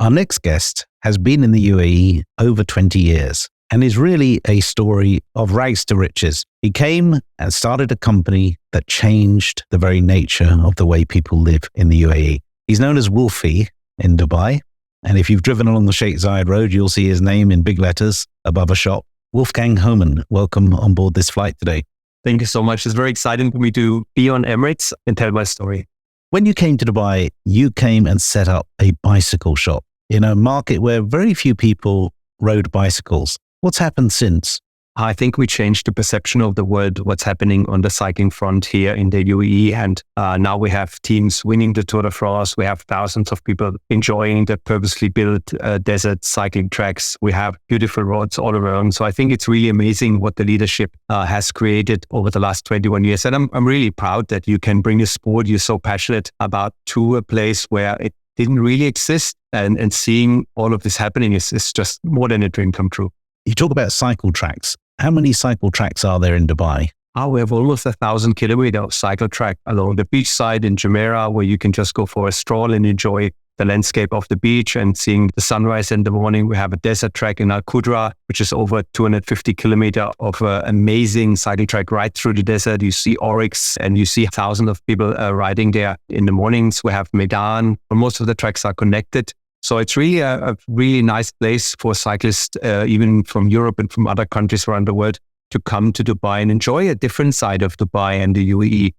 Our next guest has been in the UAE over 20 years and is really a story of rags to riches. He came and started a company that changed the very nature of the way people live in the UAE. He's known as Wolfi in Dubai. And if you've driven along the Sheikh Zayed Road, you'll see his name in big letters above a shop. Wolfgang Hohmann, welcome on board this flight today. Thank you so much. It's very exciting for me to be on Emirates and tell my story. When you came to Dubai, you came and set up a bicycle shop in a market where very few people rode bicycles. What's happened since? I think we changed the perception of the world, what's happening on the cycling front here in the UAE. And now we have teams winning the Tour de France. We have thousands of people enjoying the purposely built desert cycling tracks. We have beautiful roads all around. So I think it's really amazing what the leadership has created over the last 21 years. And I'm really proud that you can bring the sport you're so passionate about to a place where it didn't really exist. And seeing all of this happening is just more than a dream come true. You talk about cycle tracks. How many cycle tracks are there in Dubai? We have almost 1,000 kilometers of cycle track along the beachside in Jumeirah, where you can just go for a stroll and enjoy the landscape of the beach and seeing the sunrise in the morning. We have a desert track in Al Qudra, which is over 250 kilometers of amazing cycle track right through the desert. You see oryx and you see thousands of people riding there in the mornings. We have Medan, where most of the tracks are connected. So it's really a really nice place for cyclists, even from Europe and from other countries around the world, to come to Dubai and enjoy a different side of Dubai and the UAE.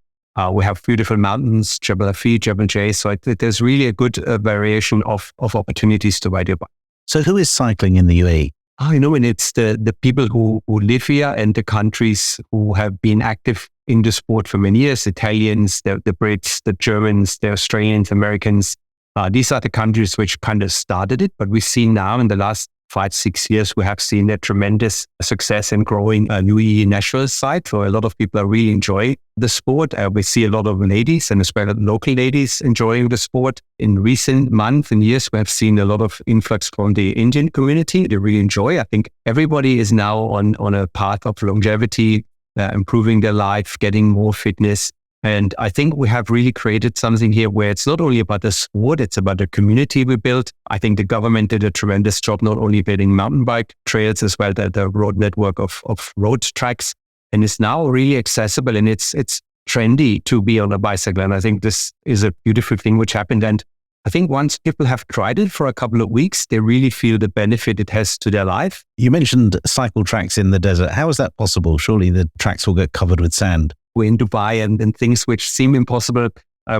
We have beautiful mountains, Jebel Afi, Jebel Jay. So there's really a good variation of opportunities to ride your bike. So who is cycling in the UAE? And it's the people who live here and the countries who have been active in the sport for many years. Italians, the Brits, the Germans, the Australians, Americans. These are the countries which kind of started it, but we see now in the last 5-6 years, we have seen a tremendous success in growing a UAE national side. So a lot of people are really enjoying the sport. We see a lot of ladies and especially local ladies enjoying the sport. In recent months and years, we have seen a lot of influx from the Indian community. They really enjoy. I think everybody is now on a path of longevity, improving their life, getting more fitness. And I think we have really created something here where it's not only about the sport, it's about the community we built. I think the government did a tremendous job, not only building mountain bike trails as well, the road network of road tracks. And it's now really accessible and it's trendy to be on a bicycle. And I think this is a beautiful thing which happened. And I think once people have tried it for a couple of weeks, they really feel the benefit it has to their life. You mentioned cycle tracks in the desert. How is that possible? Surely the tracks will get covered with sand. We're in Dubai and things which seem impossible,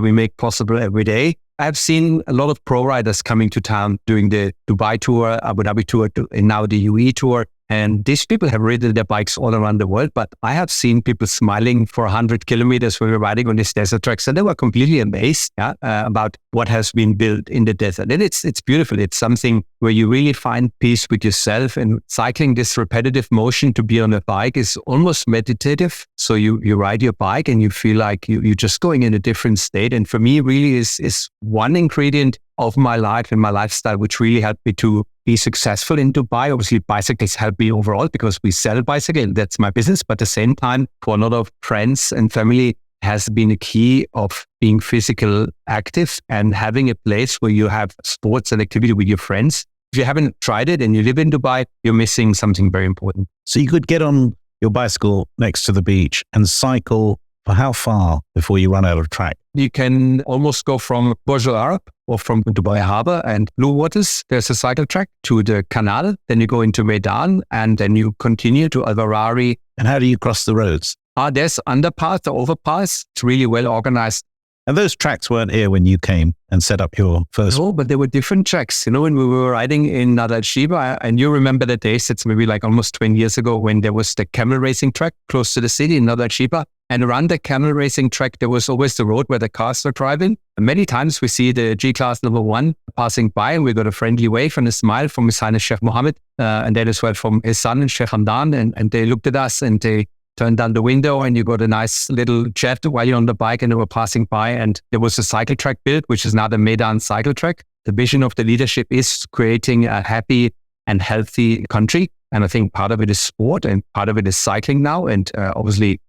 we make possible every day. I've seen a lot of pro riders coming to town doing the Dubai tour, Abu Dhabi tour, and now the UAE tour. And these people have ridden their bikes all around the world, but I have seen people smiling for 100 kilometers when we're riding on these desert tracks, and they were completely amazed about what has been built in the desert. And it's beautiful. It's something where you really find peace with yourself, and cycling this repetitive motion to be on a bike is almost meditative. So you ride your bike and you feel like you're just going in a different state. And for me, really is one ingredient of my life and my lifestyle, which really helped me to be successful in Dubai. Obviously, bicycles help me overall because we sell bicycles. That's my business. But at the same time, for a lot of friends and family, has been a key of being physical active and having a place where you have sports and activity with your friends. If you haven't tried it and you live in Dubai, you're missing something very important. So you could get on your bicycle next to the beach and cycle for how far before you run out of track? You can almost go from Burj Al Arab or from Dubai Harbour and Blue Waters. There's a cycle track to the canal. Then you go into Medan and then you continue to Al Barari. And how do you cross the roads? There's underpass, the overpass. It's really well organized. And those tracks weren't here when you came and set up your first... No, but there were different tracks. When we were riding in Nad Al Shiba, and you remember the days, it's maybe like almost 20 years ago when there was the camel racing track close to the city in Nad Al Shiba. And around the camel racing track, there was always the road where the cars were driving. And many times we see the G-Class number 1 passing by and we got a friendly wave and a smile from His Highness Sheikh Mohammed and then as well from his son, Sheikh Hamdan. And they looked at us and they turned down the window and you got a nice little chat while you're on the bike and they were passing by. And there was a cycle track built, which is now the Medan cycle track. The vision of the leadership is creating a happy and healthy country. And I think part of it is sport and part of it is cycling now. And obviously,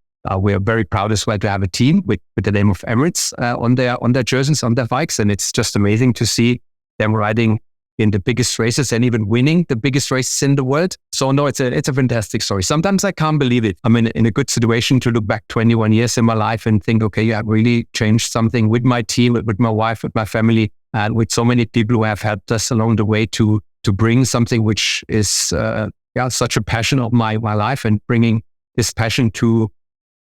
we are very proud as well to have a team with the name of Emirates on their jerseys, on their bikes. And it's just amazing to see them riding in the biggest races and even winning the biggest races in the world. So no, it's a fantastic story. Sometimes I can't believe it. I'm in a good situation to look back 21 years in my life and think, okay, I've really changed something with my team, with my wife, with my family, and with so many people who have helped us along the way to bring something which is such a passion of my life, and bringing this passion to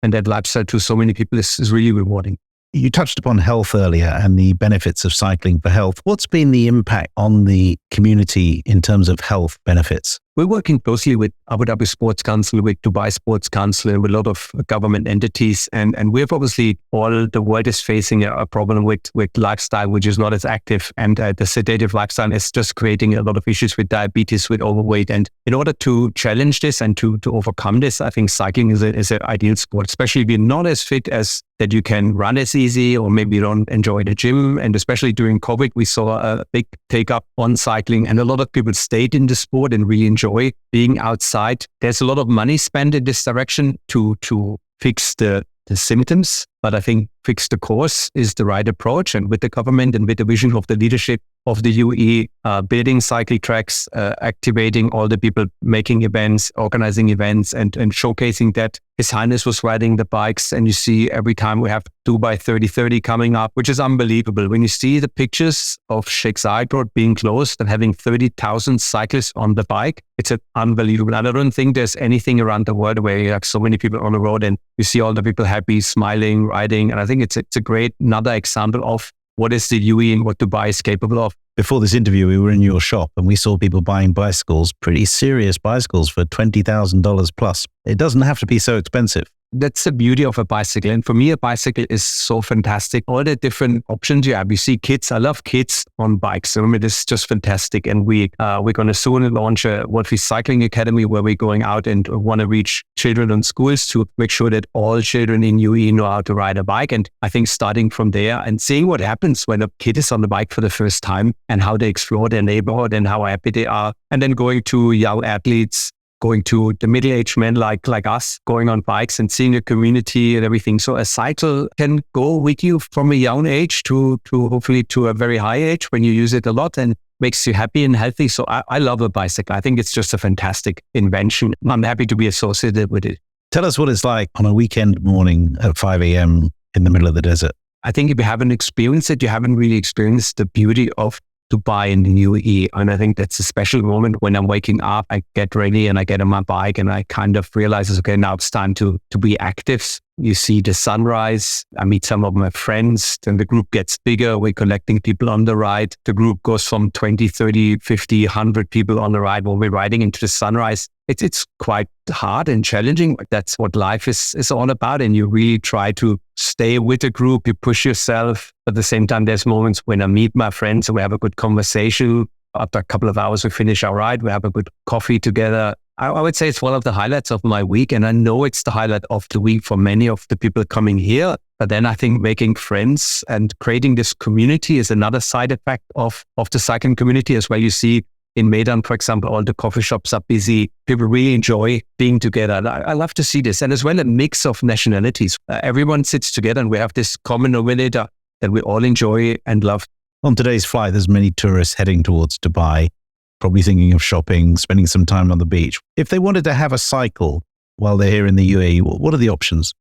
and that lifestyle to so many people is really rewarding. You touched upon health earlier and the benefits of cycling for health. What's been the impact on the community in terms of health benefits? We're working closely with Abu Dhabi Sports Council, with Dubai Sports Council, and with a lot of government entities. And we've obviously, all the world is facing a problem with lifestyle, which is not as active. And the sedative lifestyle is just creating a lot of issues with diabetes, with overweight. And in order to challenge this and to overcome this, I think cycling is an ideal sport, especially if you're not as fit as that you can run as easy, or maybe you don't enjoy the gym. And especially during COVID, we saw a big take up on cycling, and a lot of people stayed in the sport and really enjoy being outside. There's a lot of money spent in this direction to fix the symptoms, but I think fix the cause is the right approach. And with the government and with the vision of the leadership of the UAE, building cycling tracks, activating all the people, making events, organizing events, and showcasing that His Highness was riding the bikes. And you see every time we have Dubai 3030 coming up, which is unbelievable. When you see the pictures of Sheikh Zayed Road being closed and having 30,000 cyclists on the bike, it's unbelievable. And I don't think there's anything around the world where you have so many people on the road and you see all the people happy, smiling, riding. And I think it's a great, another example of what is the UAE and what Dubai is capable of. Before this interview, we were in your shop and we saw people buying bicycles, pretty serious bicycles for $20,000 plus. It doesn't have to be so expensive. That's the beauty of a bicycle. And for me, a bicycle is so fantastic. All the different options you have. You see kids. I love kids on bikes. So I mean, it's just fantastic. And we're going to soon launch a Wolfi Cycling Academy, where we're going out and want to reach children in schools to make sure that all children in UAE know how to ride a bike. And I think starting from there and seeing what happens when a kid is on the bike for the first time and how they explore their neighborhood and how happy they are. And then going to young athletes, going to the middle-aged men like us, going on bikes and seeing the community and everything. So a cycle can go with you from a young age to hopefully to a very high age when you use it a lot, and makes you happy and healthy. So I love a bicycle. I think it's just a fantastic invention. I'm happy to be associated with it. Tell us what it's like on a weekend morning at 5 a.m. in the middle of the desert. I think if you haven't experienced it, you haven't really experienced the beauty of Dubai in the UAE. And I think that's a special moment when I'm waking up, I get ready and I get on my bike and I kind of realize, okay, now it's time to be active. You see the sunrise. I meet some of my friends. Then the group gets bigger. We're collecting people on the ride. The group goes from 20, 30, 50, 100 people on the ride while we're riding into the sunrise. It's quite hard and challenging. That's what life is all about. And you really try to stay with the group. You push yourself. At the same time, there's moments when I meet my friends and we have a good conversation. After a couple of hours, we finish our ride. We have a good coffee together. I would say it's one of the highlights of my week. And I know it's the highlight of the week for many of the people coming here. But then I think making friends and creating this community is another side effect of the cycling community as well. You see in Meydan, for example, all the coffee shops are busy. People really enjoy being together. I love to see this. And as well, a mix of nationalities. Everyone sits together and we have this common denominator that we all enjoy and love. On today's flight, there's many tourists heading towards Dubai, probably thinking of shopping, spending some time on the beach. If they wanted to have a cycle while they're here in the UAE, what are the options?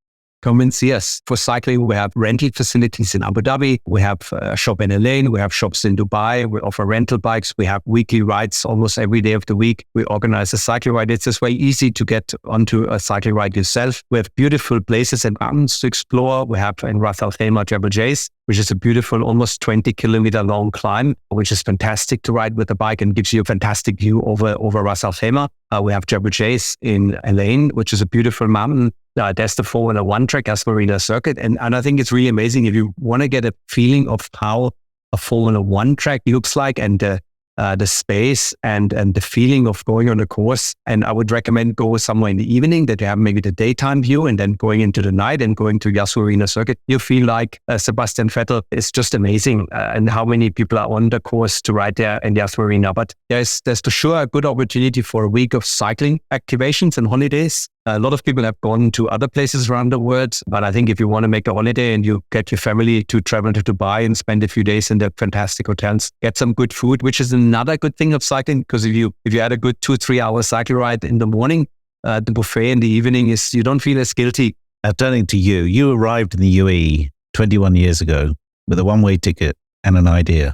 Come and see us. For cycling, we have rental facilities in Abu Dhabi. We have a shop in Al-Ain. We have shops in Dubai. We offer rental bikes. We have weekly rides almost every day of the week. We organize a cycling ride. It's just very easy to get onto a cycling ride yourself. We have beautiful places and mountains to explore. We have in Ras Al Khaimah, Jebel Jais, which is a beautiful, almost 20-kilometer long climb, which is fantastic to ride with a bike and gives you a fantastic view over Ras Al Khaimah. We have Jebel Jais in Al-Ain, which is a beautiful mountain. There's the Formula 1 track, Yas Marina Circuit. And I think it's really amazing if you want to get a feeling of how a Formula 1 track looks like and the space and the feeling of going on a course. And I would recommend go somewhere in the evening that you have maybe the daytime view, and then going into the night and going to Yas Marina Circuit. You feel like Sebastian Vettel. Is just amazing and how many people are on the course to ride there in Yas Marina. But there's for sure a good opportunity for a week of cycling activations and holidays. A lot of people have gone to other places around the world, but I think if you want to make a holiday and you get your family to travel to Dubai and spend a few days in the fantastic hotels, get some good food, which is another good thing of cycling, because if you had a good 2-3 hour cycle ride in the morning, the buffet in the evening is, you don't feel as guilty. Turning to you, you arrived in the UAE 21 years ago with a one-way ticket and an idea.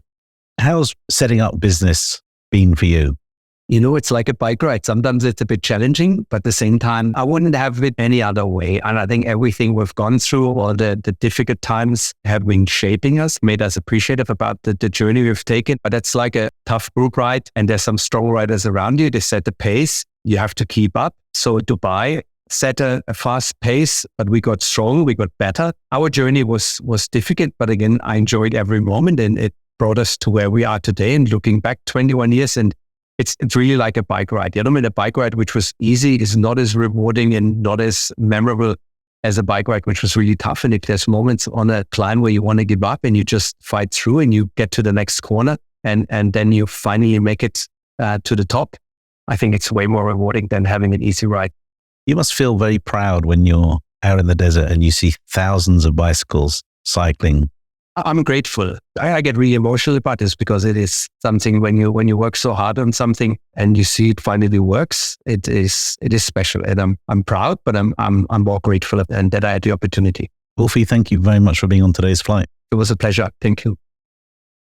How's setting up business been for you? It's like a bike ride. Sometimes it's a bit challenging, but at the same time, I wouldn't have it any other way. And I think everything we've gone through, all the difficult times have been shaping us, made us appreciative about the journey we've taken. But it's like a tough group ride, and there's some strong riders around you. They set the pace. You have to keep up. So Dubai set a fast pace, but we got strong, we got better. Our journey was difficult, but again, I enjoyed every moment, and it brought us to where we are today. And looking back 21 years, and it's really like a bike ride. A bike ride which was easy is not as rewarding and not as memorable as a bike ride which was really tough. And if there's moments on a climb where you want to give up and you just fight through and you get to the next corner and then you finally make it to the top, I think it's way more rewarding than having an easy ride. You must feel very proud when you're out in the desert and you see thousands of bicycles cycling. I'm grateful. I get really emotional about this because it is something when you work so hard on something and you see it finally works, it is special. And I'm proud, but I'm more grateful and that I had the opportunity. Wolfi, thank you very much for being on today's flight. It was a pleasure. Thank you.